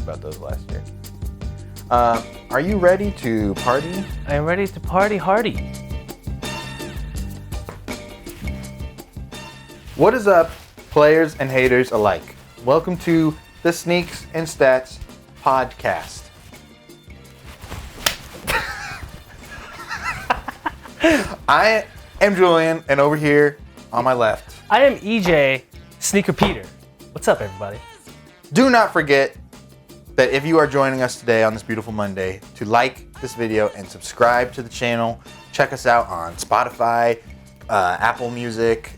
about those last year. Are you ready to party? I am ready to party hardy. What is up, players and haters alike? Welcome to the Sneaks and Stats podcast. I am Julian, and over here on my left, I am EJ Sneaker Peter. What's up, everybody? do not forget that if you are joining us today on this beautiful Monday, to like this video and subscribe to the channel. Check us out on Spotify, Apple Music,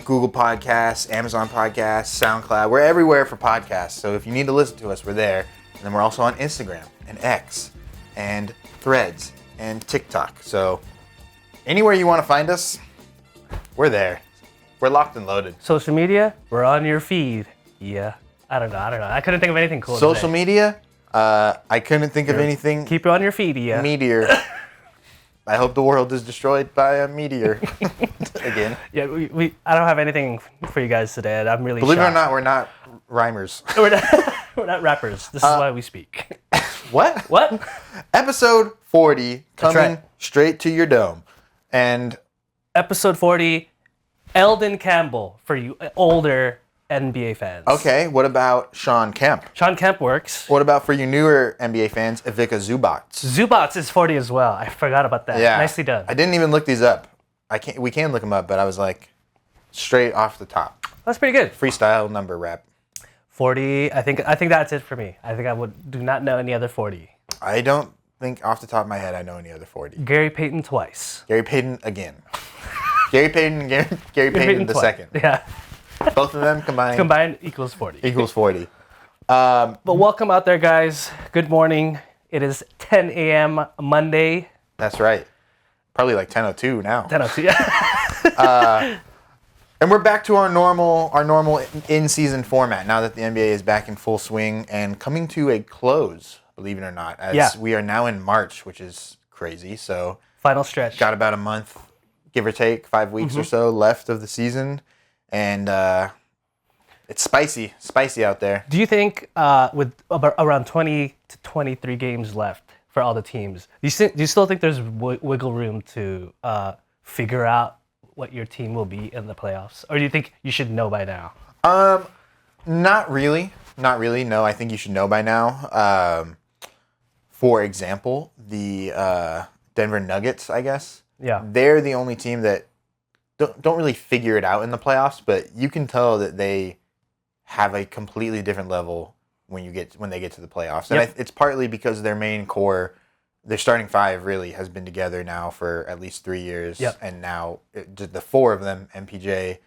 Google Podcasts, Amazon Podcasts, SoundCloud. We're everywhere for podcasts. So if you need to listen to us, we're there. And then we're also on Instagram and X and Threads and TikTok. So anywhere you want to find us, we're there. We're locked and loaded. Social media, we're on your feed. Yeah. I don't know. I couldn't think of anything cool Social today. media, I couldn't think of anything. Keep it on your feed, yeah. Meteor. I hope the world is destroyed by a meteor again. Yeah, I don't have anything for you guys today. And I'm really Believe it or shocked. not, we're not rhymers. We're not rappers. This is why we speak. What? What? Episode 40 coming right. straight to your dome. And Episode 40, Eldon Campbell for you older NBA fans. okay, what about Sean Kemp? Sean Kemp works. What about for you newer NBA fans, Ivica Zubac? Zubats is 40 as well. I forgot about that. Yeah. Nicely done. I didn't even look these up. We can look them up, but I was like straight off the top. That's pretty good. Freestyle number rap. 40, I think that's it for me. I think I do not know any other 40. I don't think off the top of my head I know any other 40. Gary Payton twice. Gary Payton again. Gary Payton the twice. second. Yeah. Both of them Combined equals 40. equals 40. But welcome out there, guys. Good morning. It is 10 a.m. Monday. That's right. Probably like 10:02 now. 10:02. Yeah. And we're back to our normal in-season format now that the NBA is back in full swing and coming to a close, believe it or not, as we are now in March, which is crazy. So Final stretch. got about a month, give or take, 5 weeks or so left of the season. And it's spicy out there. Do you think with around 20 to 23 games left for all the teams, do you still think there's wiggle room to figure out what your team will be in the playoffs? Or do you think you should know by now? Not really. No, I think you should know by now. For example, the Denver Nuggets, I guess. Yeah. They're the only team that don't really figure it out in the playoffs, but you can tell that they have a completely different level when they get to the playoffs. And it's partly because their main core, their starting five really has been together now for at least 3 years. Yep. And now the four of them, MPJ,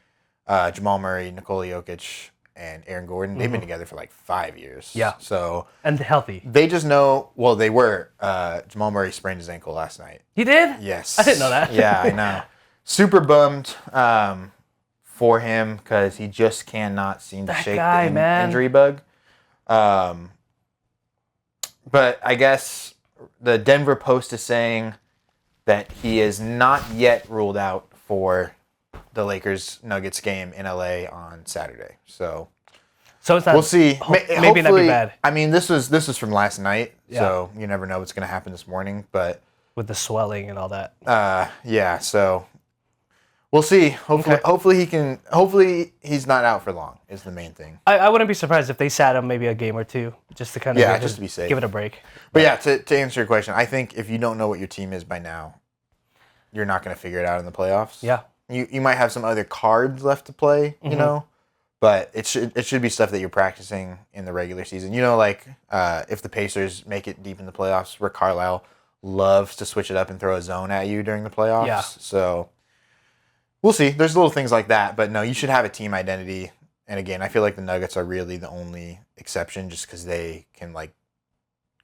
Jamal Murray, Nikola Jokic, and Aaron Gordon, they've been together for like 5 years. Yeah. So And healthy. they just know, well, they were. Jamal Murray sprained his ankle last night. He did? Yes. I didn't know that. Yeah, I know. Super bummed for him because he just cannot seem to That shake guy, the man. injury bug. But I guess the Denver Post is saying that he is not yet ruled out for the Lakers-Nuggets game in LA on Saturday. So it's not, we'll see. Maybe not be bad I mean, this was from last night, Yeah. so you never know what's going to happen this morning. But with the swelling and all that. yeah, so we'll see. Hopefully he's not out for long is the main thing. I wouldn't be surprised if they sat him maybe a game or two just to kind of just to be safe. give it a break. But yeah, to answer your question, I think if you don't know what your team is by now, you're not going to figure it out in the playoffs. Yeah. You might have some other cards left to play, you know, but it should be stuff that you're practicing in the regular season. You know, like if the Pacers make it deep in the playoffs, Rick Carlisle loves to switch it up and throw a zone at you during the playoffs. Yeah. So we'll see. There's little things like that, but no, you should have a team identity. And again, I feel like the Nuggets are really the only exception just because they can like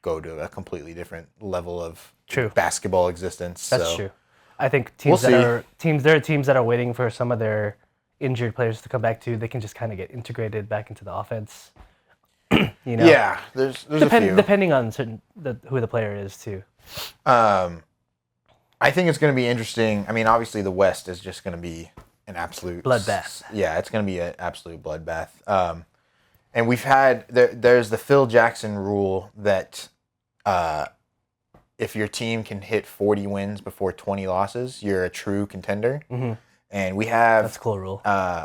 go to a completely different level of basketball existence. That's true. I think there are teams that are waiting for some of their injured players to come back too. They can just kind of get integrated back into the offense. You know? Yeah, there's a few. Depending on who the player is too. I think it's going to be interesting. I mean, obviously the West is just going to be an absolute bloodbath. Yeah, it's going to be an absolute bloodbath. And we've had there's the Phil Jackson rule that if your team can hit 40 wins before 20 losses, you're a true contender. Mm-hmm. And we have That's a cool rule.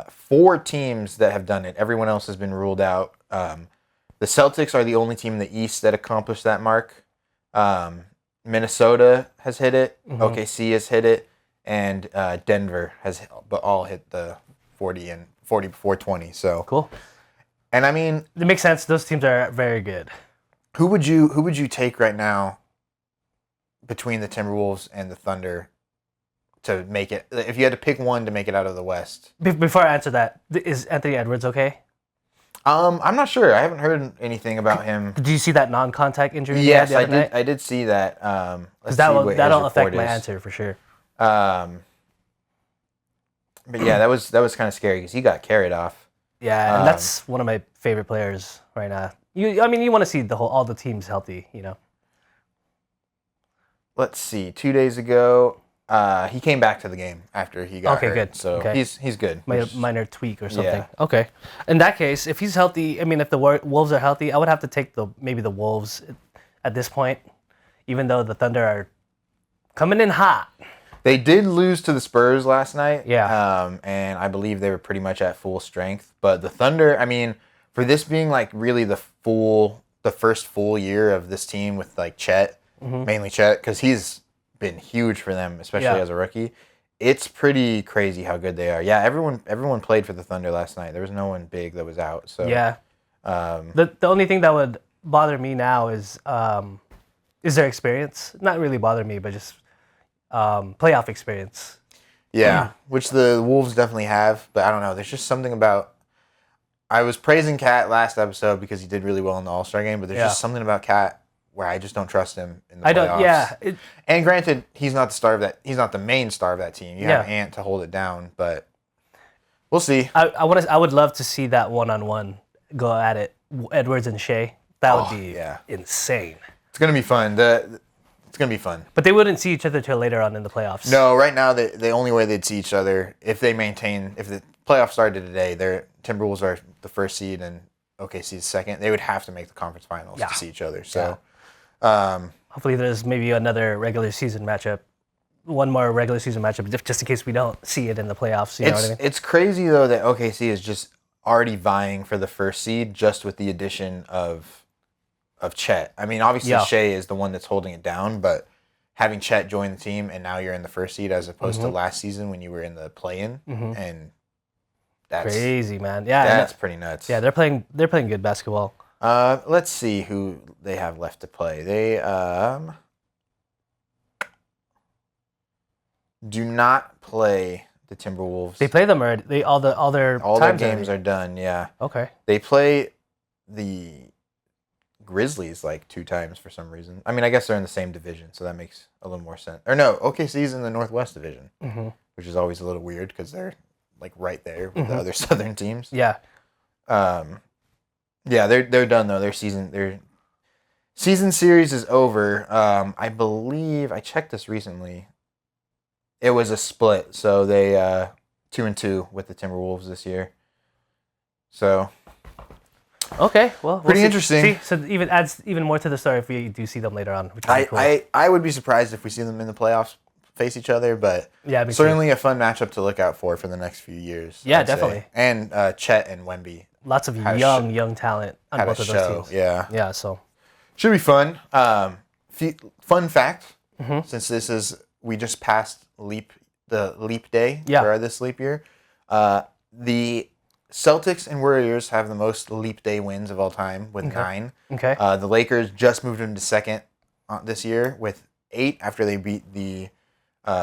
4 teams that have done it. Everyone else has been ruled out. The Celtics are the only team in the East that accomplished that mark. Minnesota has hit it. Mm-hmm. OKC has hit it, and Denver has, but all hit the 40 and 40 before 20. So Cool. And I mean, It makes sense. Those teams are very good. who would you take right now between the Timberwolves and the Thunder to make it? If you had to pick one to make it out of the West. Before I answer that, is Anthony Edwards okay? I'm not sure. I haven't heard anything about him. Did you see that non-contact injury? he Yes, had the I other did. night? I did see that. Because that'll affect my answer for sure. But yeah, that was kind of scary because he got carried off. Yeah, and that's one of my favorite players right now. You want to see all the teams healthy, you know. Let's see. 2 days ago, he came back to the game after he got hurt. Good. So Okay. he's good. Minor tweak or something. Yeah. Okay. In that case, if he's healthy, if the Wolves are healthy, I would have to take maybe the Wolves at this point, even though the Thunder are coming in hot. They did lose to the Spurs last night. Yeah. And I believe they were pretty much at full strength. But the Thunder, for this being like really the first full year of this team with like Chet, mainly Chet, because he's been huge for them, especially as a rookie. It's pretty crazy how good they are. Yeah, everyone played for the Thunder last night. There was no one big that was out. So Yeah. The only thing that would bother me now is their experience. Not really bother me, but just playoff experience. Yeah, which the Wolves definitely have, but I don't know. There's just something about. I was praising Cat last episode because he did really well in the All-Star game, but there's just something about Cat where I just don't trust him in the playoffs. I don't. Yeah. And granted, he's not the star of that. He's not the main star of that team. You have Ant to hold it down, but we'll see. I would love to see that one-on-one go at it, Edwards and Shea. That would be insane. It's gonna be fun. It's gonna be fun. But they wouldn't see each other till later on in the playoffs. No, right now the only way they'd see each other if the playoffs started today, their Timberwolves are the first seed and OKC's second. They would have to make the conference finals to see each other. So hopefully there's maybe another regular season matchup. One more regular season matchup, just in case we don't see it in the playoffs. You know what I mean? It's crazy though that OKC is just already vying for the first seed just with the addition of Chet. Obviously Shea is the one that's holding it down, but having Chet join the team and now you're in the first seed as opposed to last season when you were in the play-in, and that's crazy, man. Yeah, that's pretty nuts. Yeah, they're playing good basketball. Let's see who they have left to play. They do not play the Timberwolves. They play them already. All their games are done. Yeah. Okay. They play the Grizzlies like 2 times for some reason. I guess they're in the same division, so that makes a little more sense. Or no, OKC's in the Northwest Division, which is always a little weird because they're like right there with the other Southern teams. Yeah. Yeah, they're done though. Their season series is over. I believe I checked this recently. It was a split, so they 2-2 with the Timberwolves this year. So okay, well, pretty interesting. See, so even adds even more to the story if we do see them later on. Which is cool. I would be surprised if we see them in the playoffs face each other, but certainly a fun matchup to look out for the next few years. Yeah, I'd definitely. say. And Chet and Wemby. Lots of young talent on both of those teams. Yeah. Yeah, so should be fun. Fun fact, since we just passed the leap day for this leap year. The Celtics and Warriors have the most leap day wins of all time with 9. Okay. The Lakers just moved into second this year with 8 after they beat the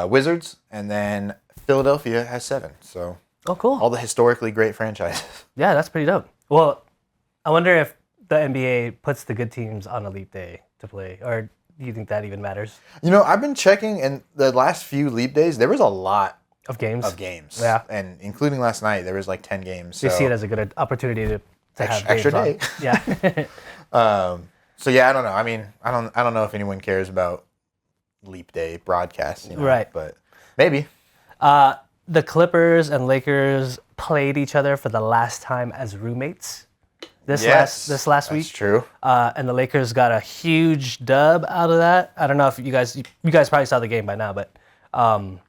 Wizards, and then Philadelphia has 7. So cool. All the historically great franchises. Yeah, that's pretty dope. Well, I wonder if the NBA puts the good teams on a leap day to play, or do you think that even matters? I've been checking, and the last few leap days, there was a lot of games. Yeah. And including last night, there was like 10 games. So you see it as a good opportunity to have extra games day. On. Yeah. So yeah, I don't know. I don't know if anyone cares about leap day broadcasts, right? But maybe. The Clippers and Lakers played each other for the last time as roommates this Yes, last week. That's true. And the Lakers got a huge dub out of that. I don't know if you guys probably saw the game by now, but an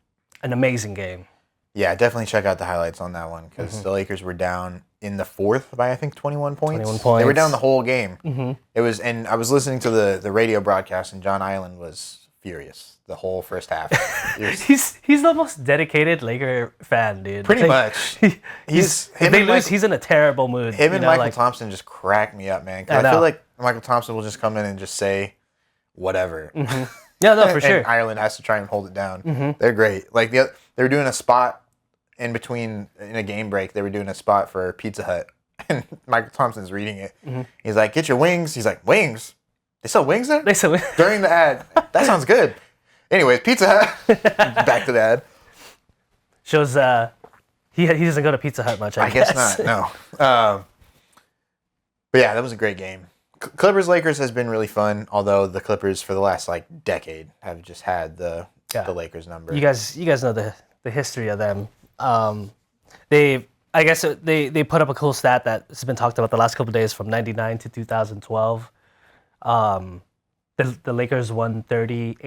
amazing game. Yeah, definitely check out the highlights on that one because the Lakers were down in the fourth by I think 21 points. 21 points. They were down the whole game. It was, and I was listening to the radio broadcast, and John Island was furious the whole first half. He's the most dedicated Laker fan, dude. Pretty much. If they lose, he's in a terrible mood. Him and Michael Thompson just crack me up, man. 'Cause I feel like Michael Thompson will just come in and just say whatever. Yeah, no, for sure. And Ireland has to try and hold it down. They're great. Like they were doing a spot in between in a game break. They were doing a spot for Pizza Hut, and Michael Thompson's reading it. He's like, "Get your wings." He's like, "Wings? They sell wings there?" They sell during the ad. That sounds good. Anyways, Pizza Hut. Back to the ad. Shows he doesn't go to Pizza Hut much. I guess not. No. But yeah, that was a great game. Clippers Lakers has been really fun. Although the Clippers for the last decade have just had the Lakers number. You guys know the history of them. They put up a cool stat that's been talked about the last couple of days from 99 to 2012. The Lakers won 30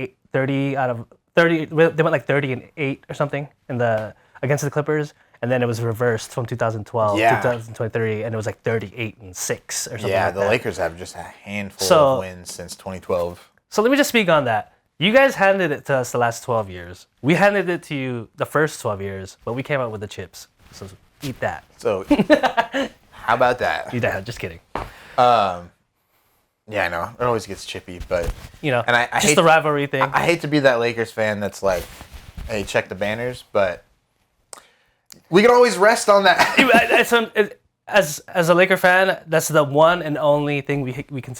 out of 30. They went like 30-8 or something against the Clippers, and then it was reversed from 2012 to 2023, and it was like 38-6 or something. Yeah, the Lakers have just a handful of wins since 2012. So let me just speak on that. You guys handed it to us the last 12 years. We handed it to you the first 12 years, but we came out with the chips. So eat that. So how about that? Eat that. Just kidding. Yeah, I know. It always gets chippy, but and I just hate the rivalry thing. I hate to be that Lakers fan that's like, "Hey, check the banners," but we can always rest on that. As a Laker fan, that's the one and only thing we could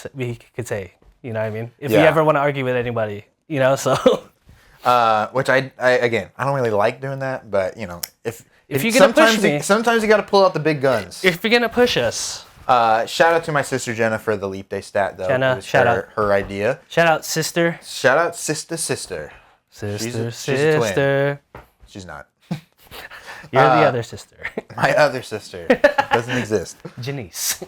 say. You know what I mean? If you ever want to argue with anybody, so. Which I don't really like doing that, but if you're gonna push me, sometimes you got to pull out the big guns. If you're gonna push us. Shout out to my sister Jenna for the leap day stat though. Jenna, shout out her idea. Shout out sister. Shout out sister. She's a twin. She's not. You're the other sister. My other sister doesn't exist. Janice.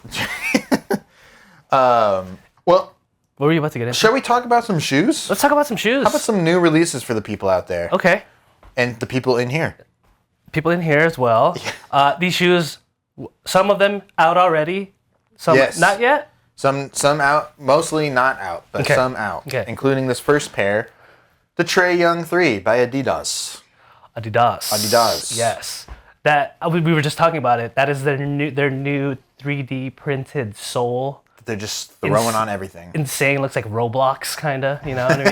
Well, what were you about to get into? Shall we talk about some shoes? Let's talk about some shoes. How about some new releases for the people out there? Okay. And the people in here. People in here as well. These shoes, some of them out already, some not yet. Some out, mostly not out, but some out. Okay. Including this first pair, the Trae Young 3 by Adidas. Adidas. Yes. That we were just talking about it. That is their new 3D printed sole. They're just throwing on everything. Insane. Looks like Roblox, kind of. You know what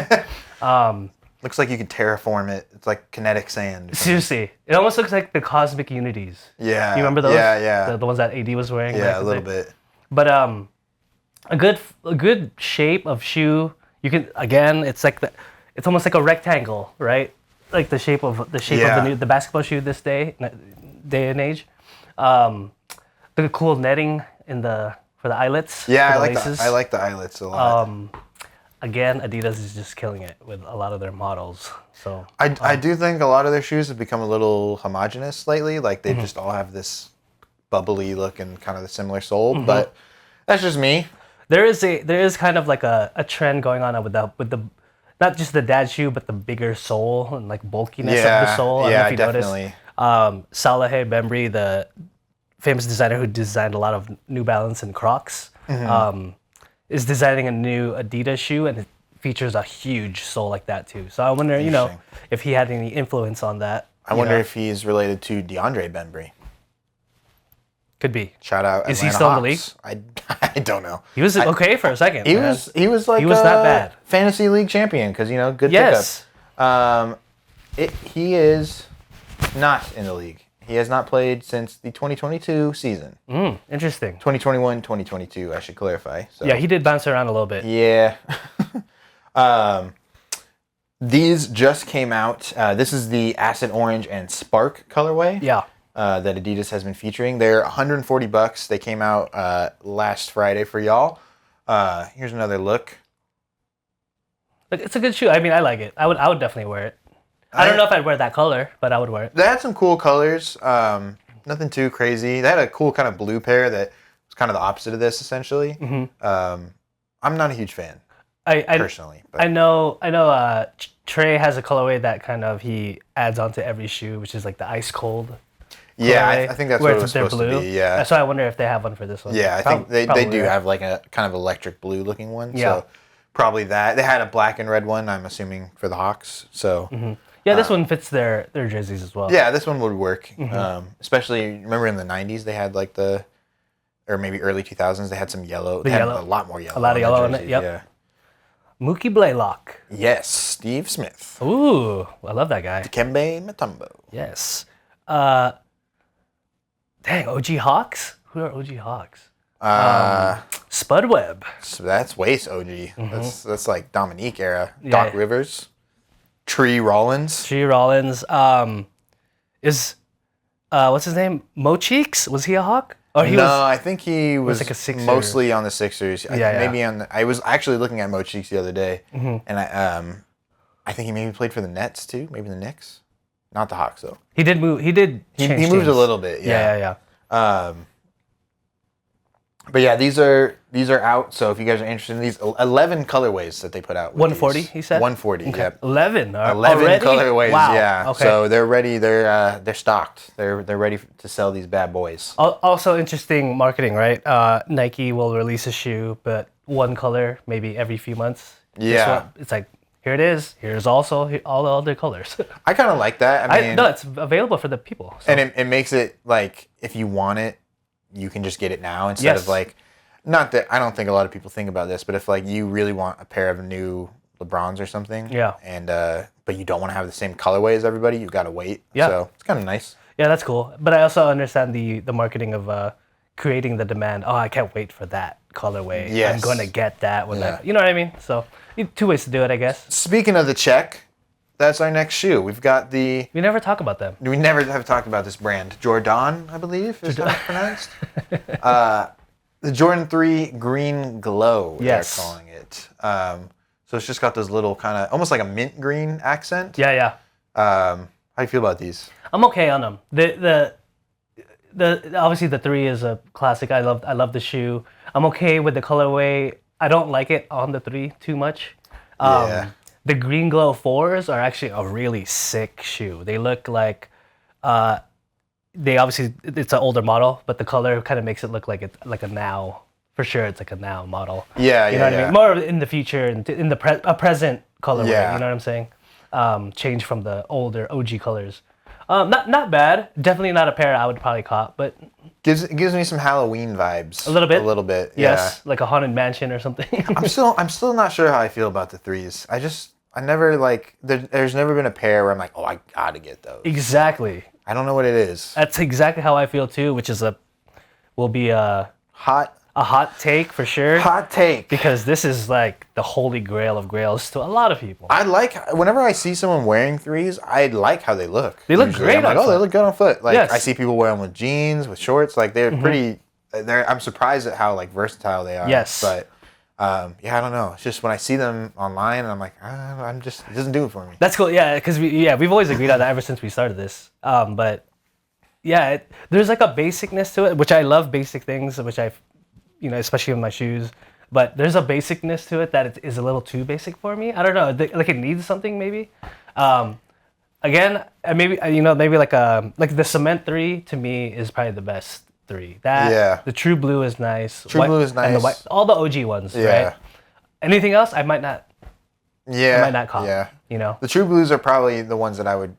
I mean? Looks like you could terraform it. It's like kinetic sand. Seriously. It almost looks like the Cosmic Unities. Yeah. You remember those? Yeah. The ones that AD was wearing? Yeah, a little bit. But a good shape of shoe. You can, again, it's almost like a rectangle, right? Like the shape of the basketball shoe this day and age. The cool netting for the eyelets. Yeah, I like the eyelets a lot. Again, Adidas is just killing it with a lot of their models. So I do think a lot of their shoes have become a little homogenous lately. Like they just all have this bubbly look and kind of the similar sole. But that's just me. There is kind of like a trend going on with the not just the dad shoe, but the bigger sole and like bulkiness of the sole. I don't know if you definitely. Noticed. Salah Bembry, the famous designer who designed a lot of New Balance and Crocs, is designing a new Adidas shoe, and it features a huge sole like that too. So I wonder, if he had any influence on that. I wonder if he's related to DeAndre Bembry. Could be. Shout out. Is he still in the league? I don't know. He was okay for a second. He was like he was not bad. Fantasy league champion because good pickup. He is not in the league. He has not played since the 2022 season. Interesting. 2021, 2022, I should clarify. So. Yeah, he did bounce around a little bit. Yeah. These just came out. This is the Acid Orange and Spark colorway. Yeah. That Adidas has been featuring. They're $140. They came out last Friday for y'all. Here's another look. Look, it's a good shoe. I mean, I like it. I would definitely wear it. I don't know if I'd wear that color, but I would wear it. They had some cool colors. Nothing too crazy. They had a cool kind of blue pair that was kind of the opposite of this, essentially. I'm not a huge fan, personally. But. I know. Trey has a colorway that kind of he adds onto every shoe, which is like the ice cold. Yeah, I think that's what it was supposed to be. Yeah. So I wonder if they have one for this one. Yeah, I think they do have like a kind of electric blue looking one. Yeah. So probably that. They had a black and red one, I'm assuming, for the Hawks. So. Yeah, this one fits their jerseys as well. Yeah, this one would work. Especially, remember in the 90s, they had like or maybe early 2000s, they had some yellow. They had a lot more yellow. A lot of yellow in it, yep. Yeah. Mookie Blaylock. Yes, Steve Smith. Ooh, I love that guy. Dikembe Mutombo. Yes. Dang, OG Hawks? Who are OG Hawks? Spud Webb. So that's Wace OG. That's like Dominique era. Doc Rivers. Tree Rollins. Is what's his name? Mo Cheeks? Was he a Hawk? Or I think he was like a Sixer. Mostly on the Sixers. Maybe on I was actually looking at Mo Cheeks the other day, and I think he maybe played for the Nets too. Maybe the Knicks, not the Hawks though. He did move. He did. He moved a little bit. Yeah. But yeah, these are out. So if you guys are interested in these 11 colorways that they put out. 140, he said. 140. Okay. Yep. 11. 11 already? colorways. Wow. Yeah. Okay. So they're ready. They're stocked. They're ready to sell these bad boys. Also interesting marketing, right? Nike will release a shoe, but one color maybe every few months. Yeah. It's like here it is. Here's also all the other colors. I kind of like that. I mean, no, it's available for the people. So. And it makes it like if you want it, you can just get it now instead of like, not that I don't think a lot of people think about this, but if like you really want a pair of new LeBrons or something, and but you don't want to have the same colorway as everybody, you got to wait. Yeah. So it's kind of nice. Yeah, that's cool. But I also understand the marketing of creating the demand. Oh, I can't wait for that colorway. Yes. I'm going to get that when you know what I mean? So two ways to do it, I guess. Speaking of the check, that's our next shoe. We've got the... We never talk about them. We never have talked about this brand. Jordan, I believe, is how it's pronounced. The Jordan 3 Green Glow, they're calling it. So it's just got those little kind of... Almost like a mint green accent. Yeah. How do you feel about these? I'm okay on them. The obviously the 3 is a classic. I love the shoe. I'm okay with the colorway. I don't like it on the 3 too much. The Green Glow 4s are actually a really sick shoe. They look like, it's an older model, but the color kind of makes it look like it's like a now. For sure, it's like a now model. Yeah, you know what I mean? More in the future, in the a present colorway. Yeah. You know what I'm saying? Change from the older OG colors. Not bad. Definitely not a pair I would probably cop, but gives me some Halloween vibes. A little bit. A little bit. Yes, like a haunted mansion or something. I'm still not sure how I feel about the 3s. I never like. There's never been a pair where I'm like, oh, I gotta get those. Exactly. I don't know what it is. That's exactly how I feel too, which will be a hot take for sure. Hot take. Because this is like the holy grail of grails to a lot of people. Whenever I see someone wearing 3s, I like how they look. They look great. I'm like, they look good on foot. Like I see people wear them with jeans, with shorts. Like they're pretty. I'm surprised at how like versatile they are. Yes. But I don't know. It's just when I see them online, and I'm like, it doesn't do it for me. That's cool. Yeah, because we've always agreed on that ever since we started this. But yeah, there's like a basicness to it, which I love basic things, which especially with my shoes. But there's a basicness to it that it is a little too basic for me. I don't know, like it needs something maybe. Again, maybe like the Cement 3 to me is probably the best 3. The True Blue is nice. Blue is nice. And the white, all the OG ones, right? Anything else, I might not. I might not call. Yeah. The True Blues are probably the ones that I would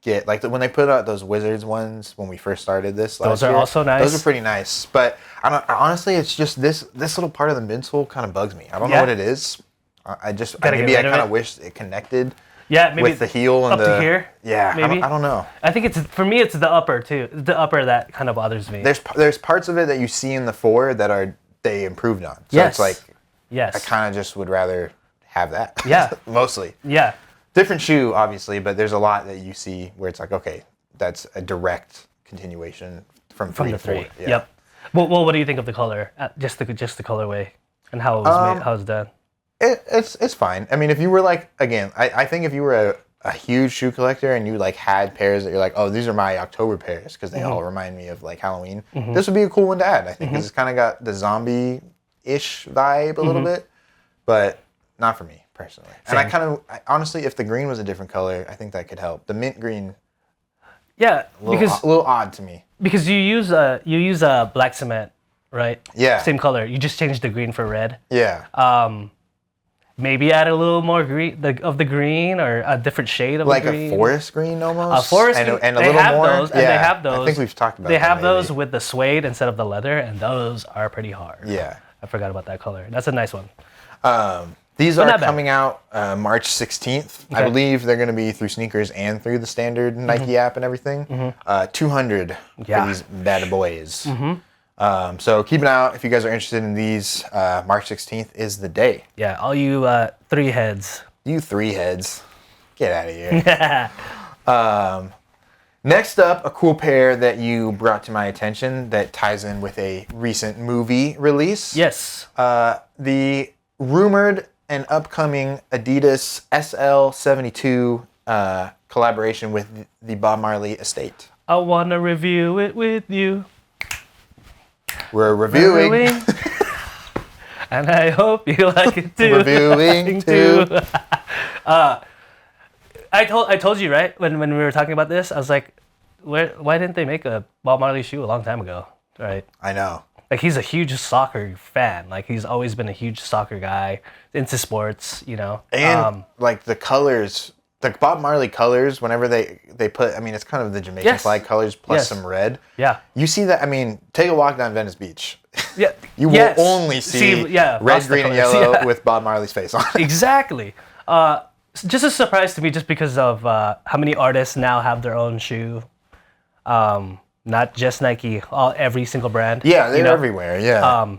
get. Like when they put out those Wizards ones when we first started this last year. Those are also nice. Those are pretty nice. But honestly, it's just this little part of the midsole kind of bugs me. I don't know what it is. I kind of wish it connected. Yeah, maybe with the heel and up to here. Yeah, maybe. I don't know. I think for me it's the upper too. The upper that kind of bothers me. There's parts of it that you see in the 4 that they improved on. So it's like, I kind of just would rather have that. Yeah, mostly. Yeah, different shoe obviously, but there's a lot that you see where it's like, okay, that's a direct continuation from 3 to 4. Yeah. Yep. Well, what do you think of the color? Just the colorway and how it was made, how it's done. It's fine. I mean, if you were like, again, I think if you were a huge shoe collector and you like had pairs that you're like, oh, these are my October pairs because they all remind me of like Halloween, this would be a cool one to add, I think, because it's kind of got the zombie-ish vibe a little bit, but not for me personally. Same. And honestly, if the green was a different color, I think that could help. The mint green, Yeah, a little odd to me. because you use black cement, right? Yeah. Same color. You just changed the green for red. Yeah. Maybe add a little more green of the green or a different shade of Like the green. a forest green almost. A forest and, green. and a they little have more. those, and they have those. I think we've talked about. They that have those maybe. with the suede instead of the leather, and those are pretty hard. Yeah. I forgot about that color. That's a nice one. These But are not bad. coming out March 16th. I Okay. believe they're going to be through sneakers and through the standard Nike app and everything. 200 Yeah. for these bad boys. So keep an eye out if you guys are interested in these. March 16th is the day. Yeah, all you 3 heads. You 3 heads, get out of here. Next up, a cool pair that you brought to my attention that ties in with a recent movie release. Yes. The rumored and upcoming Adidas SL72 collaboration with the Bob Marley estate. I wanna review it with you. We're reviewing. And I hope you like it too. Reviewing too. I told you, right, when we were talking about this, I was like, why didn't they make a Bob Marley shoe a long time ago? Right? I know. Like, he's a huge soccer fan. Like, he's always been a huge soccer guy, into sports, you know. And like the colors, the Bob Marley colors, whenever they put, I mean, it's kind of the Jamaican Yes. flag colors plus Yes. some red. Yeah. You see that? I mean, take a walk down Venice Beach. Yeah. You Yes. will only see red, Rasta green, and colors, yellow yeah. with Bob Marley's face on it. Exactly. Just a surprise to me, just because of how many artists now have their own shoe. Not just Nike, every single brand. Yeah, they're you know? everywhere. Yeah.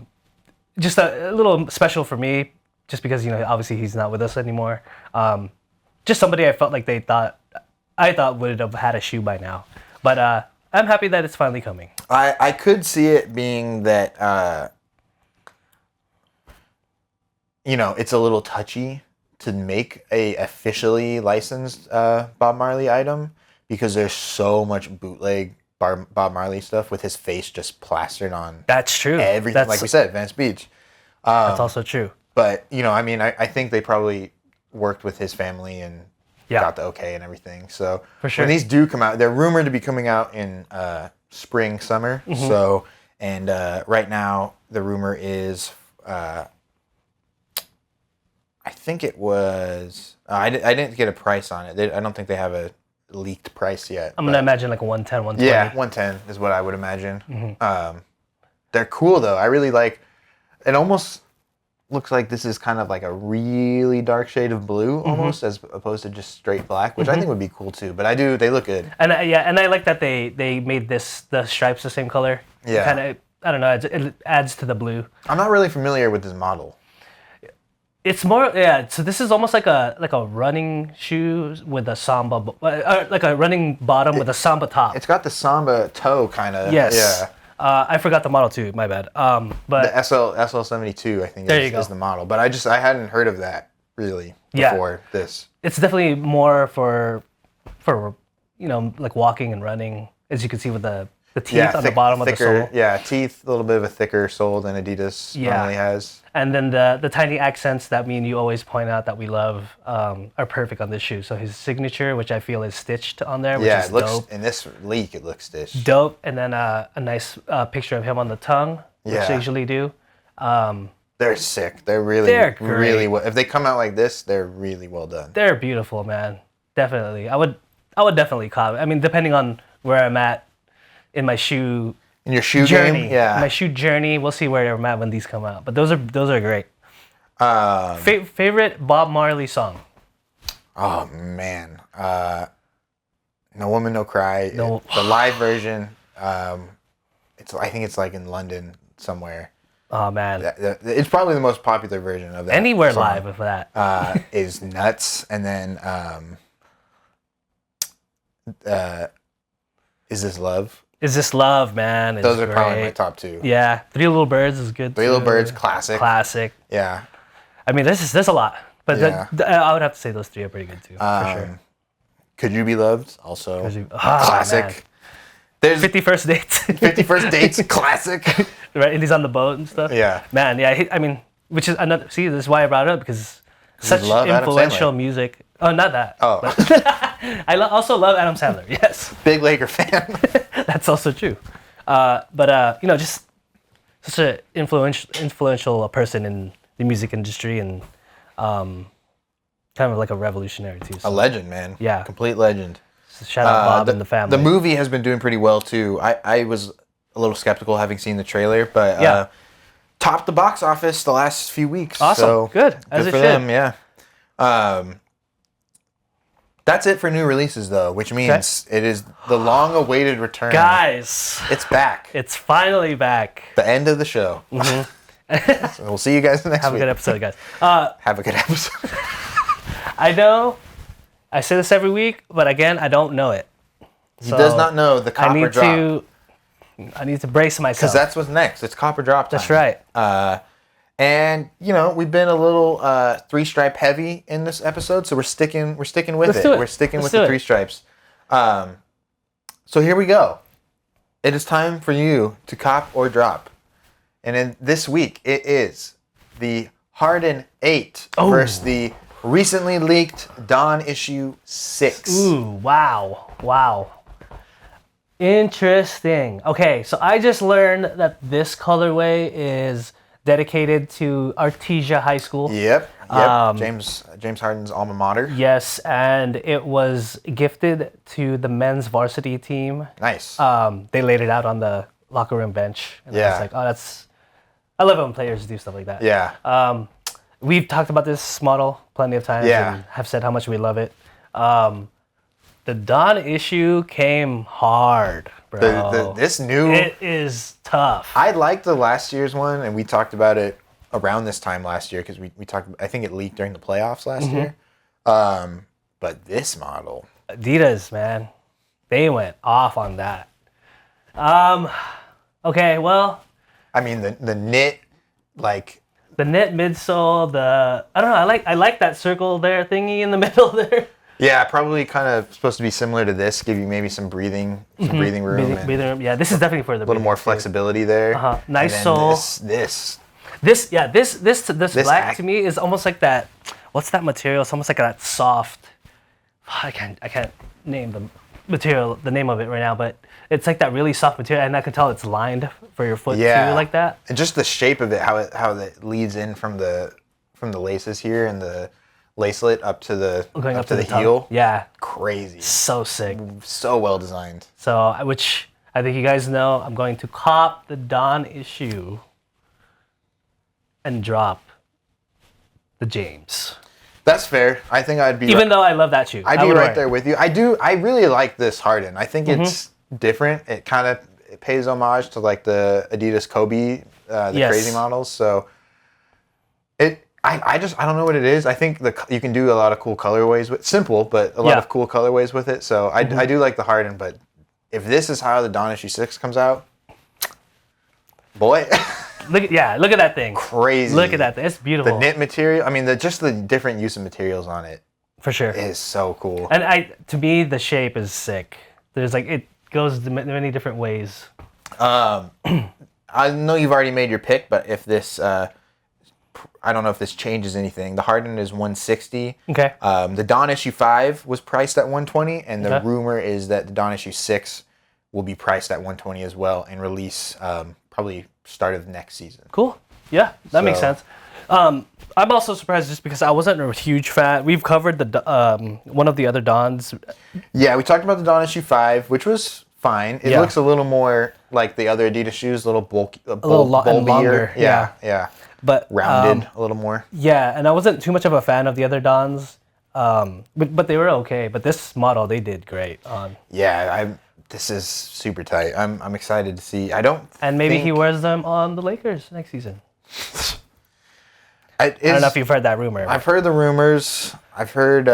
Just a little special for me, just because, you know, obviously he's not with us anymore. Just somebody I felt like I thought would have had a shoe by now. But I'm happy that it's finally coming. I could see it being that, you know, it's a little touchy to make a officially licensed Bob Marley item because there's so much bootleg Bob Marley stuff with his face just plastered on That's true. everything. Like we said, Venice Beach. That's also true. But, you know, I mean, I think they probably worked with his family and Yeah. got the okay and everything. So For sure. when these do come out, they're rumored to be coming out in spring, summer. Mm-hmm. So, and right now the rumor is, I think it was, I didn't get a price on it. I don't think they have a leaked price yet. I'm going to imagine like 110, 120. Yeah, 110 is what I would imagine. Mm-hmm. They're cool though. I really like. It almost looks like this is kind of like a really dark shade of blue, almost, as opposed to just straight black, which I think would be cool too. But they look good. And and I like that they made the stripes the same color. Yeah. Kind of, I don't know, it adds to the blue. I'm not really familiar with this model. It's more, so this is almost like a running shoe with a samba, like a running bottom with a samba top. It's got the samba toe kind of. Yes. Yeah. I forgot the model too, my bad. The But SL72, I think, There you go. is the model. But I hadn't heard of that really Yeah. before this. it's definitely more for, you know, like walking and running, as you can see with the teeth on the bottom of the sole. Yeah, teeth, a little bit of a thicker sole than Adidas normally has. And then the tiny accents that me and you always point out that we love are perfect on this shoe. So his signature, which I feel is stitched on there, which Yeah, is it looks dope. in this leak. It looks stitched. Dope. And then a nice picture of him on the tongue, which Yeah. they usually do. They're sick. They're really, They're great. really well. If they come out like this, they're really well done. They're beautiful, man. Definitely. I would definitely cop it. I mean, depending on where I'm at in my shoe In your shoe journey. game, yeah. My shoe journey, we'll see where I'm at when these come out. But those are great. Favorite Bob Marley song? Oh man, No Woman No Cry. No. The live version. I think it's like in London somewhere. Oh man. It's probably the most popular version of that. Anywhere song. live of that. Is Nuts, and then Is This Love? Is This Love, man? It's Those are probably my great. top two. Yeah. Three Little Birds is good Three too. Little Birds, classic. Classic. Yeah. I mean, there's a lot. But Yeah. I would have to say those three are pretty good too, for sure. Could You Be Loved? Also classic. classic. There's 51st Dates. 51st Dates, classic. Right, and he's on the boat and stuff. Yeah. Man, yeah. I mean, which is another. See, this is why I brought it up because such love Adam influential Sandler. music. Oh, not that. Oh. But I also love Adam Sandler. Yes, Big Laker fan. that's also true. But just such an influential person in the music industry and kind of like a revolutionary too. A So. legend, man. Yeah. Complete legend. Shout out Bob and the family. The movie has been doing pretty well too. I was a little skeptical having seen the trailer, but topped the box office the last few weeks. Awesome. So Good. As good it for should. them, yeah. That's it for new releases though, which means it is the long-awaited return. Guys, It's back. it's finally back. The end of the show. So we'll see you guys next Have a week. good episode, guys. Have a good episode. I know I say this every week, but again, I don't know it. He does not know the copper drop. I need to brace myself. Because that's what's next. It's copper drop time. That's right. And we've been a little three stripe heavy in this episode, so we're sticking with Let's it. do it. We're sticking Let's with do the it. three stripes. So here we go. It is time for you to cop or drop. And in this week, it is the Harden 8 versus the recently leaked Dawn issue 6. Ooh, wow. Interesting. Okay, so I just learned that this colorway is dedicated to Artesia High School. Yep. James Harden's alma mater. Yes, and it was gifted to the men's varsity team. Nice. They laid it out on the locker room bench. And I was like, I love it when players do stuff like that. Yeah. We've talked about this model plenty of times and have said how much we love it. The Dawn issue came hard, bro. This new... It is tough. I liked the last year's one, and we talked about it around this time last year because we talked. I think it leaked during the playoffs last year. But this model, Adidas, man, they went off on that. Okay, well, I mean the knit, like the knit midsole. I don't know. I like that circle there thingy in the middle there. yeah, probably kind of supposed to be similar to this. Give you maybe some breathing room, Breathing room. Yeah, this is definitely for the a little more flexibility there. Nice and then sole. This This black to me is almost like that. What's that material? It's almost like that soft. I can't name the material, the name of it right now, but it's like that really soft material, and I can tell it's lined for your foot too, like that. And just the shape of it, how it leads in from the laces here and the lacelet up to the top. heel. Yeah, Crazy. so sick. So well designed. So, which I think you guys know, I'm going to cop the Dawn issue and drop the James. That's fair. I think I'd be Even though I love that shoe. I'd be right there with you. I really like this Harden. I think it's different. It kind of pays homage to like the Adidas Kobe, crazy models. So I don't know what it is. I think you can do a lot of cool colorways with simple, but a lot of cool colorways with it. So I do like the Harden, but if this is how the Dawn issue 6 comes out, boy. Look at that thing. Crazy. Look at that thing. It's beautiful. The knit material. I mean, just the different use of materials on it. For sure. Is so cool. And to me, the shape is sick. There's it goes many different ways. I know you've already made your pick, but if this, I don't know if this changes anything. The Harden is $160. Okay. The Dawn issue 5 was priced at $120, and the rumor is that the Dawn issue 6 will be priced at $120 as well and release probably start of next season. Cool. Yeah, that makes sense. I'm also surprised just because I wasn't a huge fan. We've covered the one of the other Dons. Yeah, we talked about the Dawn issue 5, which was fine. It looks a little more like the other Adidas shoes, a little bulky, bulbier. Longer. Yeah. But rounded a little more. Yeah, and I wasn't too much of a fan of the other Dons, but they were okay. But this model, they did great on. Yeah, this is super tight. I'm excited to see. And maybe he wears them on the Lakers next season. I don't know if you've heard that rumor. I've heard the rumors. I've heard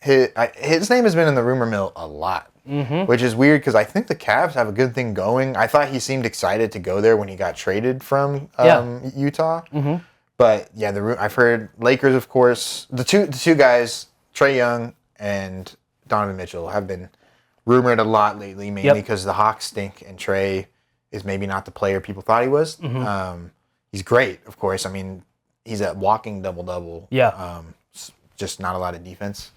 his name has been in the rumor mill a lot, which is weird because I think the Cavs have a good thing going. I thought he seemed excited to go there when he got traded from Utah. But yeah, I've heard Lakers, of course. The two guys, Trae Young and Donovan Mitchell have been rumored a lot lately, mainly because the Hawks stink and Trey is maybe not the player people thought he was. He's great, of course. I mean, he's a walking double-double. Yeah. Just not a lot of defense.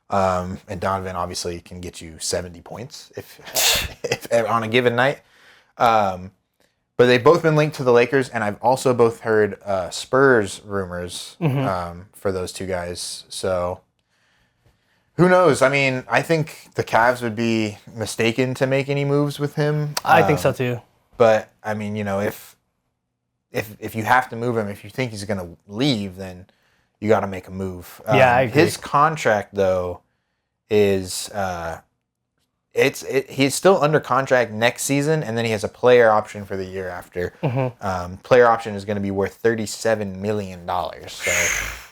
And Donovan obviously can get you 70 points if on a given night. But they've both been linked to the Lakers, and I've also both heard Spurs rumors for those two guys. So who knows? I mean, I think the Cavs would be mistaken to make any moves with him. I think so too. But I mean, you know, if you have to move him, if you think he's going to leave, then you got to make a move. Yeah, I agree. His contract though is he's still under contract next season, and then he has a player option for the year after. Player option is going to be worth $37 million. So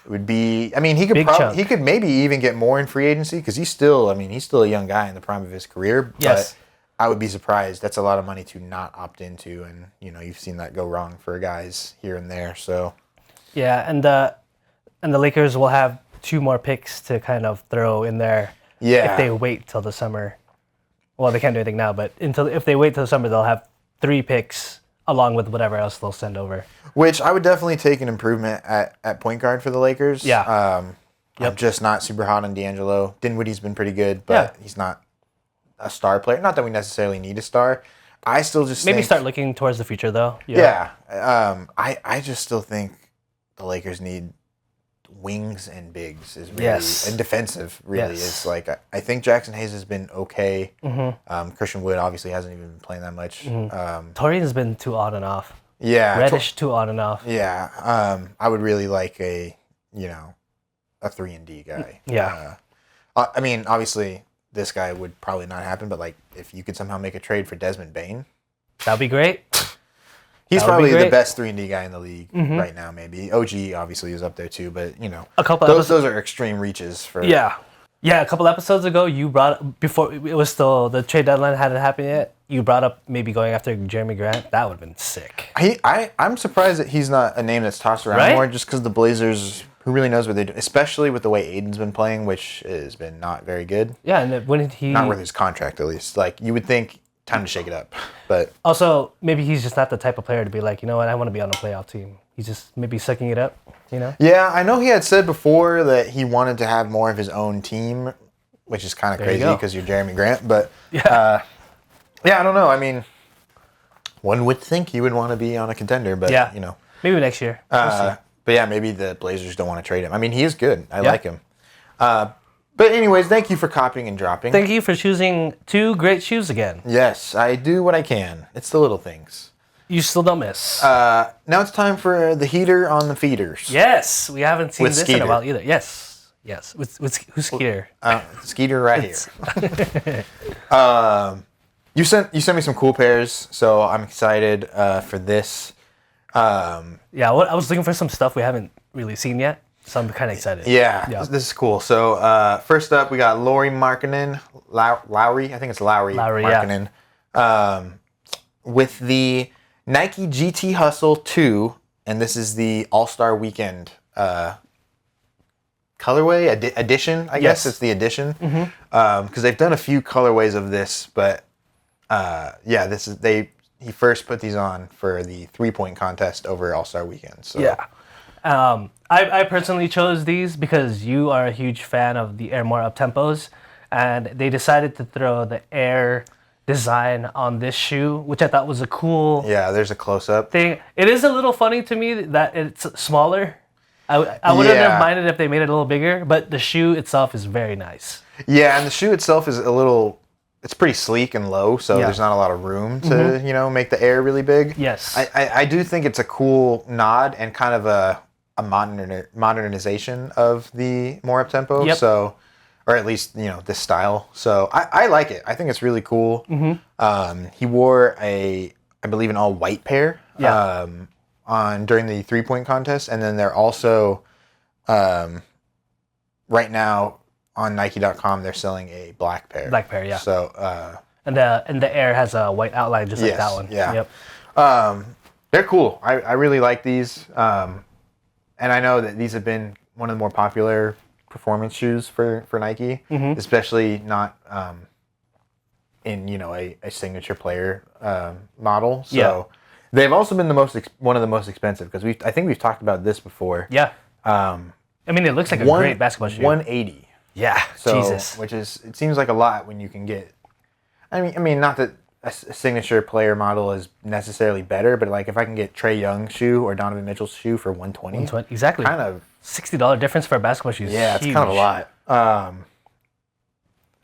it would be. I mean, he could maybe even get more in free agency because he's still a young guy in the prime of his career. Yes. But I would be surprised. That's a lot of money to not opt into, and you know you've seen that go wrong for guys here and there. So yeah, and the Lakers will have 2 more picks to kind of throw in there. Yeah. If they wait till the summer. Well, they can't do anything now, but if they wait till the summer, they'll have 3 picks along with whatever else they'll send over. Which I would definitely take an improvement at point guard for the Lakers. Yeah. I'm just not super hot on D'Angelo. Dinwiddie's been pretty good, but he's not a star player. Not that we necessarily need a star. I still just maybe think, start looking towards the future though. Yeah. I just still think the Lakers need wings and bigs is really and defensive really is like I think Jackson Hayes has been okay. Christian Wood obviously hasn't even been playing that much. Torian's been too on and off. Yeah, Reddish too on and off. Yeah, I would really like a 3-and-D guy. Yeah, I mean obviously this guy would probably not happen, but like if you could somehow make a trade for Desmond Bane, that'd be great. He's probably the best 3-and-D guy in the league right now. Maybe OG obviously is up there too, but you know, those are extreme reaches for. Yeah, a couple episodes ago, you brought before it was still the trade deadline hadn't happened yet. You brought up maybe going after Jeremy Grant. That would have been sick. I'm surprised that he's not a name that's tossed around more, just because the Blazers. Who really knows what they do, especially with the way Aiden's been playing, which has been not very good. Yeah, and when he not worth his contract at least. Like you would think. Time to shake it up, but also maybe he's just not the type of player to be like, you know what, I want to be on a playoff team. He's just maybe sucking it up, you know. Yeah, I know he had said before that he wanted to have more of his own team, which is kind of crazy because you're Jeremy Grant. But I don't know. I mean, one would think he would want to be on a contender, but you know, maybe next year. We'll but yeah, maybe the Blazers don't want to trade him. I mean, he is good. I like him. But anyways, thank you for copying and dropping. Thank you for choosing 2 great shoes again. Yes, I do what I can. It's the little things. You still don't miss. Now it's time for the heater on the feeders. Yes, we haven't seen With this Skeeter. in a while either. Yes. Who's Skeeter? Skeeter right here. You sent me some cool pairs, so I'm excited for this. I was looking for some stuff we haven't really seen yet. So I'm kind of excited. Yeah, this is cool. So first up, we got Lauri Markkanen, Lowry. I think it's Lowry Markkanen, with the Nike GT Hustle 2, and this is the All-Star Weekend colorway edition. I guess it's the edition because they've done a few colorways of this, but he first put these on for the 3-point contest over All-Star Weekend. So yeah. I personally chose these because you are a huge fan of the Air More up-tempos, and they decided to throw the Air design on this shoe, which I thought was a cool there's a close-up thing. It is a little funny to me that it's smaller. I wouldn't have minded if they made it a little bigger, but the shoe itself is very nice. Yeah, and the shoe itself is it's pretty sleek and low, so there's not a lot of room to, make the Air really big. Yes. I do think it's a cool nod and kind of a modernization of the more up-tempo. Yep. So, or at least, this style. So I like it. I think it's really cool. He wore I believe an all white pair during the 3-point contest. And then they're also, right now on Nike.com, they're selling a black pair. Black pair, yeah. So, and the Air has a white outline just like that one. Yeah. Yep. They're cool. I really like these. And I know that these have been one of the more popular performance shoes for Nike, especially not in a signature player model. So they've also been one of the most expensive because I think we've talked about this before. Yeah. I mean, it looks like a great basketball shoe. $180. Yeah. So, Jesus. it seems like a lot when you can get. I mean, not that a signature player model is necessarily better, but like if I can get Trae Young's shoe or Donovan Mitchell's shoe for $120, exactly. kind of $60 difference for a basketball shoe. Yeah, it's kind of a lot.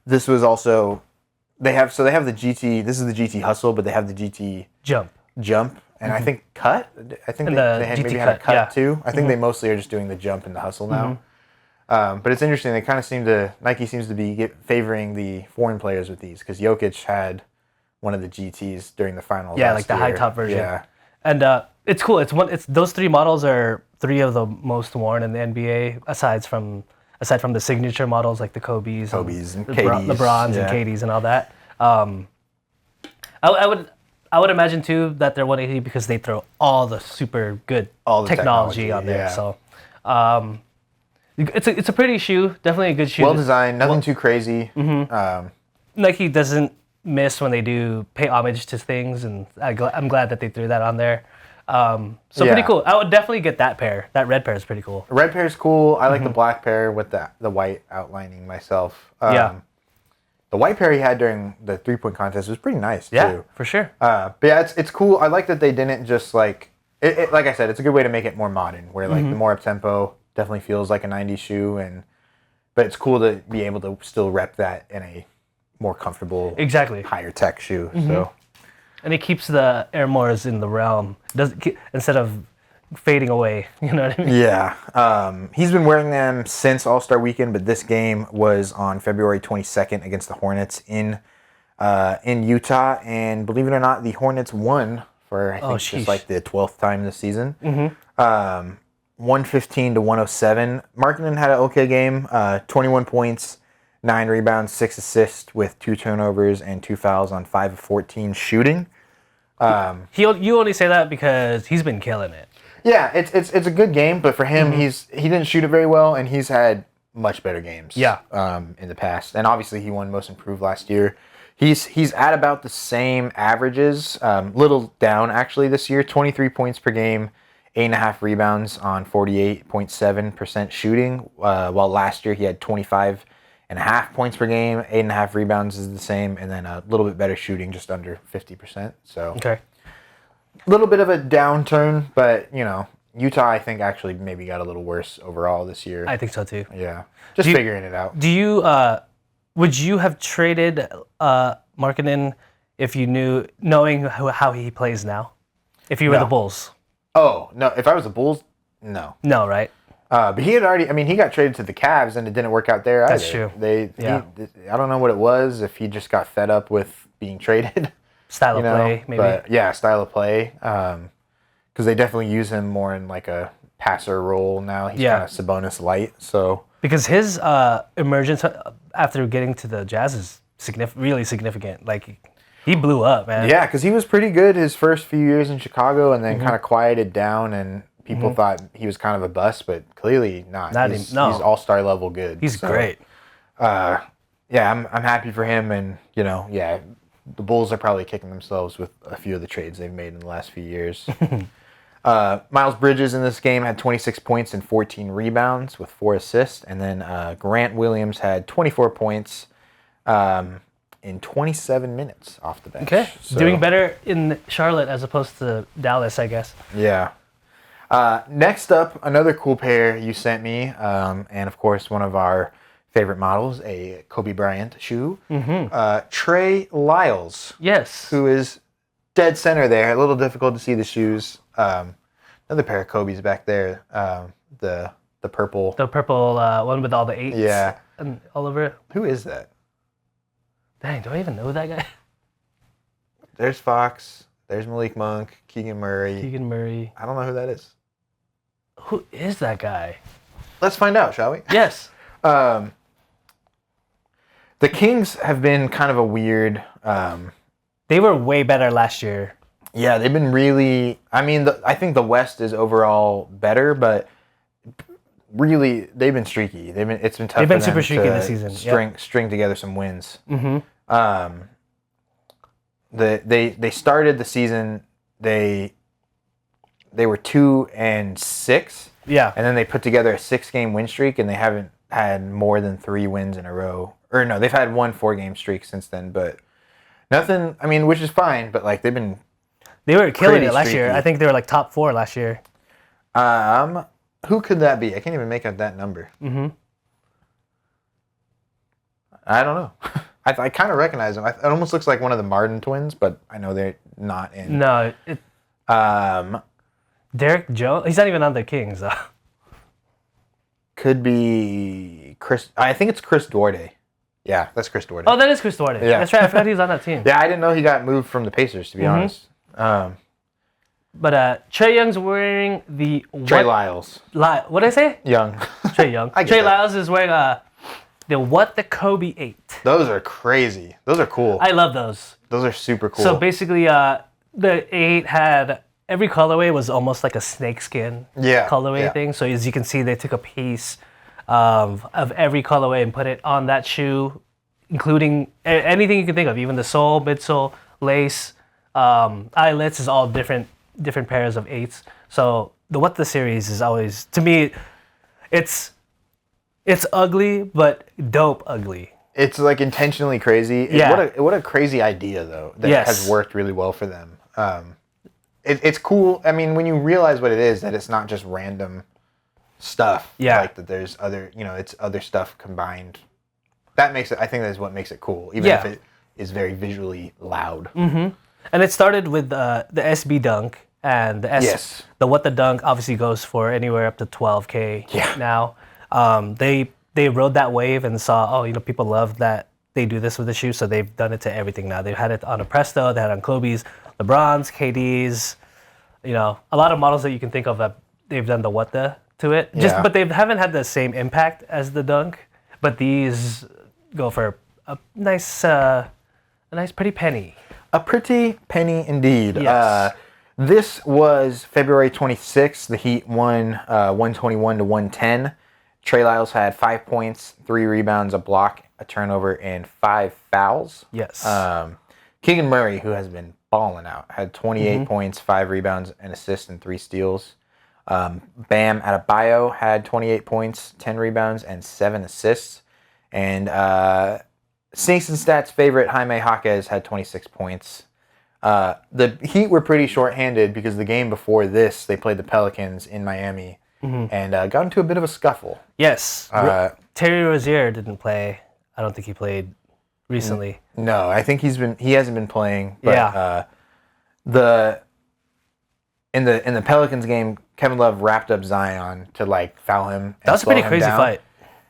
This was also they have the GT. This is the GT Hustle, but they have the GT Jump, and I think Cut. I think they had maybe had a Cut too. I think they mostly are just doing the Jump and the Hustle now. But it's interesting. They kind of Nike seems to be favoring the foreign players with these because Jokic had one of the GTs during the finals. Yeah, like the high top version. Yeah, and it's cool. It's those three models are three of the most worn in the NBA aside from the signature models like the Kobe's and KDs. LeBrons and KDs and all that. I would imagine too that they're 180 because they throw all the super good technology on there. So it's a pretty shoe, definitely a good shoe. Well designed, nothing too crazy. Nike doesn't miss when they do pay homage to things, and I'm glad that they threw that on there. Pretty cool. I would definitely get that pair. That red pair is pretty cool. The red pair is cool. I like the black pair with the white outlining myself. The white pair he had during the 3-point contest was pretty nice too. Yeah, for sure. But yeah, it's cool. I like that they didn't just like it. Like I said, it's a good way to make it more modern, where like the more up tempo definitely feels like a '90s shoe, but it's cool to be able to still rep that in a more comfortable, higher tech shoe. So. And it keeps the Air Moors in the realm, instead of fading away. You know what I mean? Yeah. He's been wearing them since All-Star Weekend, but this game was on February 22nd against the Hornets in Utah, and believe it or not, the Hornets won for I think just like the 12th time this season. 115 to 107. Markkanen had an okay game. 21 points. 9 rebounds, 6 assists with 2 turnovers and 2 fouls on 5 of 14 shooting. You only say that because he's been killing it. Yeah, it's a good game, but for him, he didn't shoot it very well, and he's had much better games. Yeah. In the past, and obviously he won Most Improved last year. He's at about the same averages, little down actually this year. 23 points per game, 8.5 rebounds on 48.7% shooting. While last year he had 25.5 points per game, 8.5 rebounds is the same, and then a little bit better shooting, just under 50%. So okay, a little bit of a downturn, but Utah I think actually maybe got a little worse overall this year. I think so too. Yeah, just figuring it out. Do you would you have traded Markkanen if you knowing how he plays now? If you were the Bulls? Oh no, if I was the Bulls, no. No, right? But he had already. I mean, he got traded to the Cavs, and it didn't work out there either. That's true. I don't know what it was. If he just got fed up with being traded, style of play, maybe. But yeah, style of play. Because they definitely use him more in like a passer role now. He's kind of Sabonis light. So because his emergence after getting to the Jazz is really significant. Like he blew up, man. Yeah, because he was pretty good his first few years in Chicago, and then kind of quieted down and. People thought he was kind of a bust, but clearly not. He's all-star level good. He's great. Yeah, I'm happy for him, and the Bulls are probably kicking themselves with a few of the trades they've made in the last few years. Miles Bridges in this game had 26 points and 14 rebounds with 4 assists, and then Grant Williams had 24 points in 27 minutes off the bench. Okay, doing better in Charlotte as opposed to Dallas, I guess. Yeah. Next up, another cool pair you sent me, and of course one of our favorite models, a Kobe Bryant shoe. Trey Lyles. Yes. Who is dead center there. A little difficult to see the shoes. Another pair of Kobe's back there. The purple. The purple one with all the 8s. Yeah. And all over it. Who is that? Dang, do I even know that guy? There's Fox. There's Malik Monk. Keegan Murray. I don't know who that is. Who is that guy? Let's find out, shall we? Yes. The Kings have been kind of a weird... they were way better last year. Yeah, they've been really... I mean, I think the West is overall better, but they've been streaky. It's been tough. They've been for super them streaky to this season. String together some wins. Mm-hmm. They started the season. They were 2-6. Yeah. And then they put together a 6-game win streak, and they haven't had more than 3 wins in a row. Or no, they've had 1 4-game streak since then, but nothing. I mean, which is fine, but like they were killing it last streaky. year. I think they were like top 4 last year. Who could that be? I can't even make out that number. Mm-hmm. I don't know. I kind of recognize him. It almost looks like one of the Martin twins, but I know they're not in. No. Derek Jones. He's not even on the Kings though. Could be Chris. I think it's Chris Duarte. Yeah, that's Chris Duarte. Oh, that is Chris Duarte. Yeah. That's right. I forgot he was on that team. Yeah, I didn't know he got moved from the Pacers, to be honest. But Trae Young's wearing the... Trey Lyles. What did I say? Young. Trae Young. Trey Lyles is wearing the What the Kobe ate. Those are crazy. Those are cool. I love those. Those are super cool. So basically, the 8 had... Every colorway was almost like a snakeskin colorway thing. So as you can see, they took a piece of every colorway and put it on that shoe, including anything you can think of, even the sole, midsole, lace, eyelets is all different pairs of 8s. So the What the series is always, to me, it's ugly, but dope ugly. It's like intentionally crazy. Yeah. What a crazy idea though that has worked really well for them. It's cool. I mean, when you realize what it is, that it's not just random stuff. Yeah. Like that there's other, it's other stuff combined. That makes it, I think that's what makes it cool, even if it is very visually loud. Mm-hmm. And it started with the SB Dunk, and the What the Dunk obviously goes for anywhere up to $12K now. They rode that wave and saw, people love that they do this with the shoe, so they've done it to everything now. They've had it on a Presto, they had it on Kobe's, LeBron's, KD's, a lot of models that you can think of that they've done the What the to it. But they haven't had the same impact as the Dunk. But these go for a nice pretty penny. A pretty penny indeed. Yes. This was February 26th. The Heat won 121-110. Trey Lyles had 5 points, 3 rebounds, a block, a turnover, and 5 fouls. Yes. Keegan Murray, who has been balling out, had 28 points, 5 rebounds, an assist, and 3 steals. Bam Adebayo had 28 points, 10 rebounds, and 7 assists. And Sneaks and Stats favorite Jaime Jaquez had 26 points. The Heat were pretty shorthanded because the game before this, they played the Pelicans in Miami and got into a bit of a scuffle. Yes. Terry Rozier didn't play. I don't think he played recently. No, I think he hasn't been playing. But, in the Pelicans game, Kevin Love wrapped up Zion to foul him. That was a pretty crazy fight.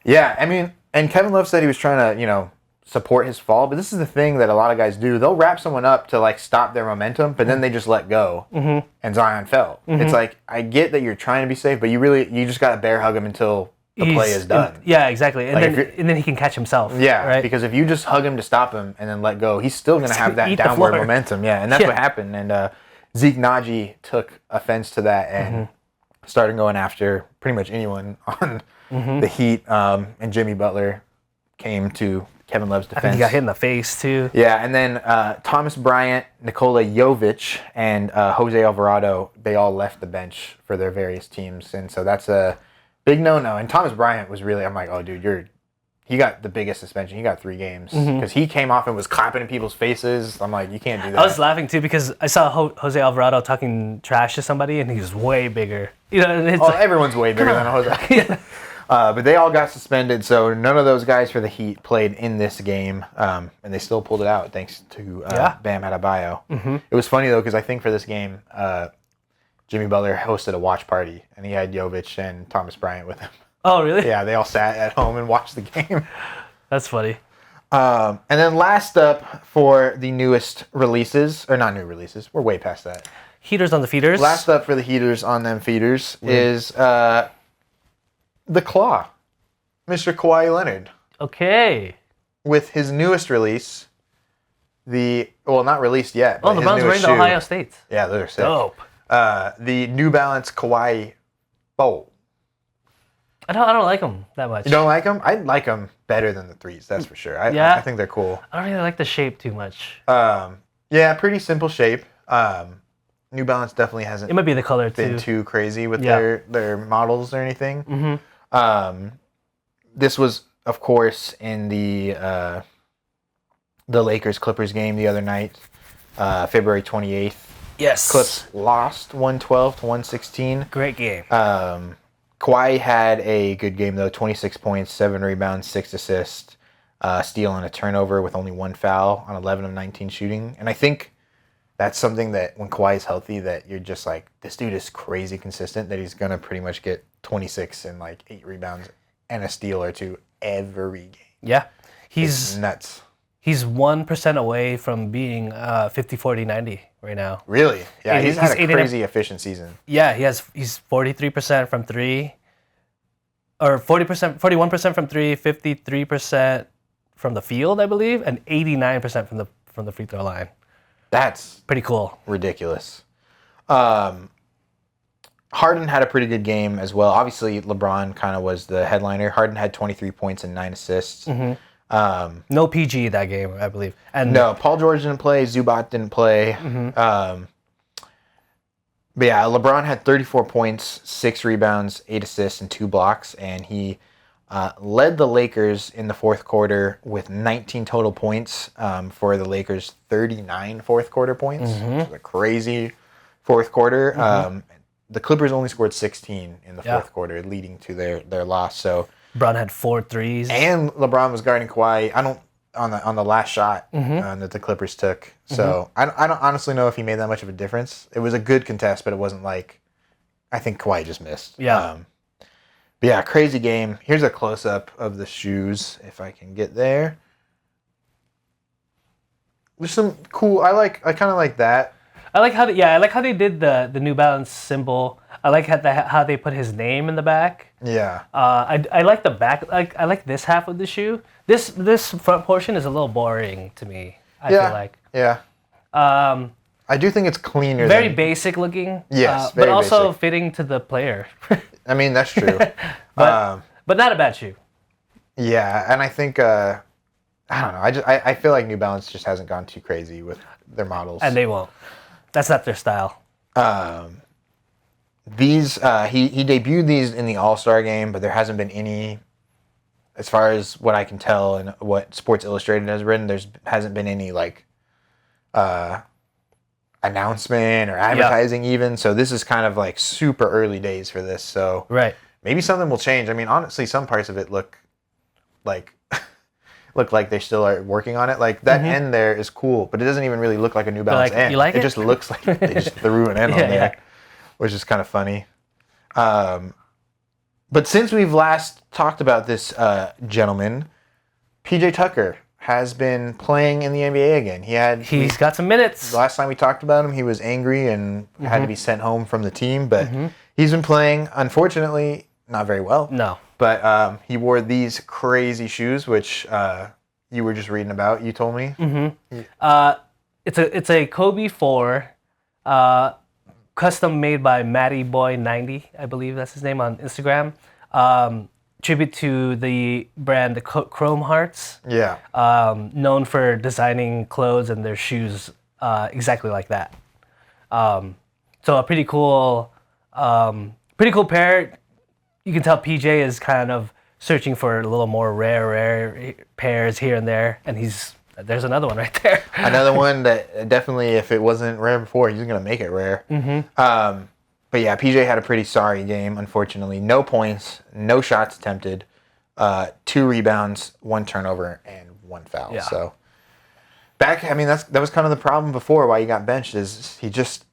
Yeah, I mean, and Kevin Love said he was trying to support his fall, but this is the thing that a lot of guys do. They'll wrap someone up to stop their momentum, but then they just let go, and Zion fell. It's like, I get that you're trying to be safe, but you just got to bear hug him until the play is done. Yeah, exactly. And then he can catch himself. Yeah, right? Because if you just hug him to stop him and then let go, he's still going to have that downward momentum. Yeah, and that's what happened. And Zeke Naji took offense to that and started going after pretty much anyone on the Heat, and Jimmy Butler came to Kevin Love's defense. I think he got hit in the face too. Yeah, and then Thomas Bryant, Nikola Jovic, and Jose Alvarado, they all left the bench for their various teams. And so that's a big no-no. And Thomas Bryant was really, I'm like, oh, dude, he got the biggest suspension. He got 3 games. Because he came off and was clapping in people's faces. I'm like, you can't do that. I was laughing too because I saw Jose Alvarado talking trash to somebody and he was way bigger. And it's everyone's way bigger than Jose. But they all got suspended, so none of those guys for the Heat played in this game, and they still pulled it out thanks to Bam Adebayo. It was funny, though, because I think for this game, Jimmy Butler hosted a watch party, and he had Jovic and Thomas Bryant with him. Oh, really? Yeah, they all sat at home and watched the game. That's funny. And then last up for the newest releases, or not new releases, we're way past that. Heaters on the feeders. Last up for the heaters on them feeders is... The Claw, Mr. Kawhi Leonard. Okay. With his newest release, not released yet. Oh, the Browns wearing the Ohio State. Yeah, those are sick. Dope. The New Balance Kawhi Bowl. I don't like them that much. You don't like them? I like them better than the 3s, that's for sure. I think they're cool. I don't really like the shape too much. Yeah, pretty simple shape. New Balance definitely hasn't It might be the color been too. too crazy with their models or anything. This was, of course, in the Lakers Clippers game the other night, February 28th. Yes. Clips lost 112 to 116. Great game. Kawhi had a good game though, 26 points, 7 rebounds, 6 assists, steal and a turnover with only 1 foul on 11 of 19 shooting. And I think that's something that when Kawhi is healthy, that you're just like, this dude is crazy consistent, that he's going to pretty much get 26 and like 8 rebounds and a steal or 2 every game. Yeah. It's nuts. He's 1% away from being 50-40-90 right now. Really? Yeah, he's had a 89 crazy efficient season. Yeah, he's 43% from 3, or 41% from 3, 53% from the field, I believe, and 89% from the free throw line. That's pretty cool. Ridiculous. Harden had a pretty good game as well. Obviously, LeBron kind of was the headliner. Harden had 23 points and 9 assists. No PG that game, I believe. And no, Paul George didn't play. Zubac didn't play. But yeah, LeBron had 34 points, 6 rebounds, 8 assists, and 2 blocks, and he led the Lakers in the fourth quarter with 19 total points for the Lakers' 39 fourth quarter points. Which is a crazy fourth quarter. The Clippers only scored 16 in the fourth quarter, leading to their loss. So LeBron had 4 threes. And LeBron was guarding Kawhi. On the last shot that the Clippers took. So I don't honestly know if he made that much of a difference. It was a good contest, but it wasn't like, I think Kawhi just missed. Yeah. But yeah, crazy game. Here's a close up of the shoes, if I can get there. There's some cool. I kind of like that. I like how they did the New Balance symbol. I like how they put his name in the back. Yeah. I like the back. I like this half of the shoe. This front portion is a little boring to me. I feel like. Yeah. I do think it's cleaner. Very basic looking. Yes. But also basic. fitting to the player. I mean, that's true. but not a bad shoe. Yeah, and I think I don't know. I feel like New Balance just hasn't gone too crazy with their models. And they won't. That's not their style. These he debuted these in the All-Star game, but there hasn't been any, as far as what I can tell and what Sports Illustrated has written, hasn't been any like announcement or advertising even. So this is kind of like super early days for this. So maybe something will change. I mean, honestly, some parts of it look like they still are working on it. Like that end there is cool, but it doesn't even really look like a New Balance end. You like it? It just looks like they just threw an end on there, which is kind of funny. But since we've last talked about this gentleman, PJ Tucker has been playing in the NBA again. He's got some minutes. The last time we talked about him, he was angry and had to be sent home from the team, but he's been playing, unfortunately, not very well. No. But he wore these crazy shoes, which you were just reading about. You told me. It's a Kobe 4, custom made by Matty Boy 90, I believe that's his name on Instagram. Tribute to the brand Chrome Hearts. Yeah. Known for designing clothes and their shoes exactly like that. So a pretty cool pair. You can tell PJ is kind of searching for a little more rare pairs here and there, and there's another one right there. Another one that definitely, if it wasn't rare before, he's gonna make it rare. But yeah, PJ had a pretty sorry game, unfortunately. No points, no shots attempted, 2 rebounds, 1 turnover, and 1 foul. Yeah. So that was kind of the problem before why he got benched, is he's just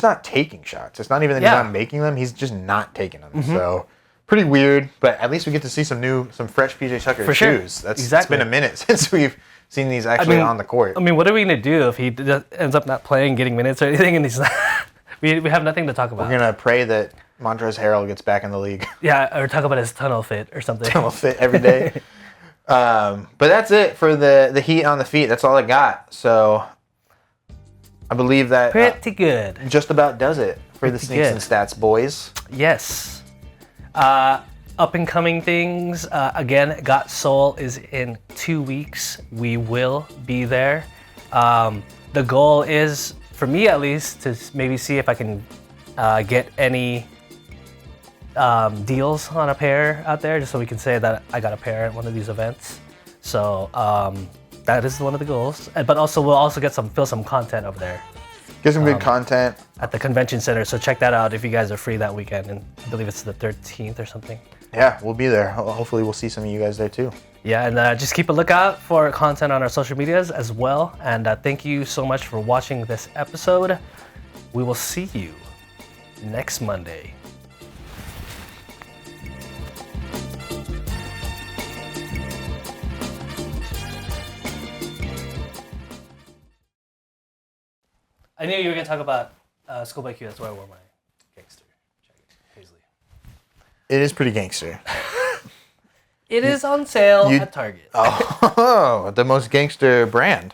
not taking shots. It's not even that he's not making them, he's just not taking them. So pretty weird, but at least we get to see some fresh PJ Tucker shoes. Sure. It's been a minute since we've seen these actually on the court. I mean, what are we gonna do if he ends up not playing, getting minutes or anything, and he's not? We have nothing to talk about. We're gonna pray that Montrezl Harrell gets back in the league. Yeah, or talk about his tunnel fit or something. Tunnel fit every day. But that's it for the Heat on the feet. That's all I got. So I believe that pretty good. Just about does it for the Sneaks and Stats boys. Yes. up and coming things. Again, Got Soul is in 2 weeks. We will be there. The goal is, for me at least, to maybe see if I can get any deals on a pair out there, just so we can say that I got a pair at one of these events. So that is one of the goals. But also, we'll also get fill some content over there. Get some good content at the convention center. So check that out if you guys are free that weekend. And I believe it's the 13th or something. Yeah, we'll be there. Hopefully we'll see some of you guys there too. Yeah, and just keep a lookout for content on our social medias as well. And thank you so much for watching this episode. We will see you next Monday. I knew you were going to talk about Schoolboy Q. That's why I wore my gangster jacket, Paisley. It is pretty gangster. It is on sale at Target. Oh, the most gangster brand.